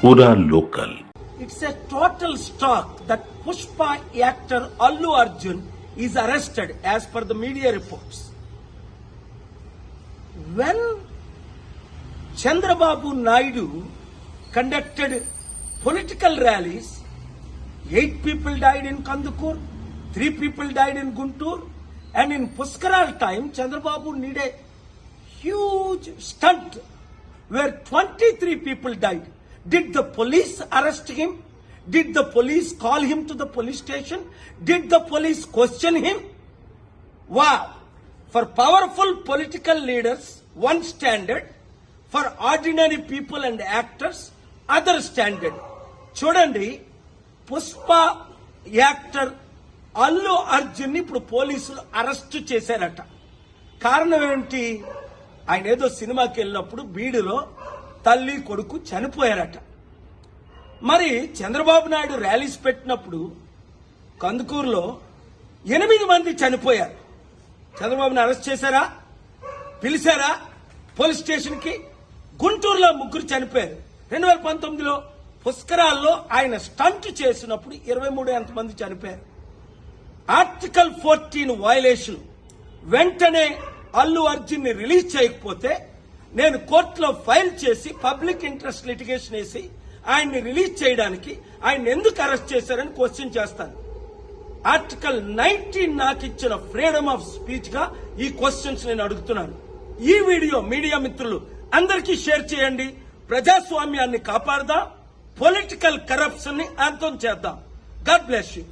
Pura Local. It's a total shock that Pushpa actor Allu Arjun is arrested as per the media reports. When Chandrababu Naidu conducted political rallies, 8 people died in Kandukur, 3 people died in Guntur, and in Puskaral time, Chandrababu needed a huge stunt where 23 people died. Did the police arrest him? Did the police call him to the police station? Did the police question him? Wow! For powerful political leaders, one standard. For ordinary people and actors, other standard. చూడండి, Pushpa actor Allu Arjun ని ఇప్పుడు పోలీసులు arrest చేశారట. కారణం ఏంటి? ఆయన ఏదో సినిమాకి వెళ్ళినప్పుడు బీడులో తల్లి కొడుకు చనిపోయారట. మరి చంద్రబాబు నాయుడు ర్యాలీస్ పెట్టినప్పుడు కందుకూరులో 8 మంది చనిపోయారు. చంద్రబాబుని అరెస్ట్ చేశారా? పిలిచారా పోలీస్ స్టేషన్ కి? గుంటూరులో 3 చనిపోయారు. 2019లో పుష్కరాల్లో ఆయన స్టంట్ చేసినప్పుడు 23 ఎంతమంది చనిపోయారు. Article 14 violation. వెంటనే అల్లు అర్జున్ ని రిలీజ్ చేయకపోతే నేను కోర్టులో ఫైల్ చేసి పబ్లిక్ ఇంట్రెస్ట్ లిటిగేషన్ వేసి ఆయన్ని రిలీజ్ చేయడానికి ఆయన ఎందుకు అరెస్ట్ చేశారని క్వశ్చన్ చేస్తాను. ఆర్టికల్ 19 నాకు ఇచ్చిన ఫ్రీడమ్ ఆఫ్ స్పీచ్ గా ఈ క్వశ్చన్స్ నేను అడుగుతున్నాను. ఈ వీడియో మీడియా మిత్రులు అందరికీ షేర్ చేయండి. ప్రజాస్వామ్యాన్ని కాపాడదాం, పొలిటికల్ కరప్షన్ ని అంతం చేద్దాం. God bless you.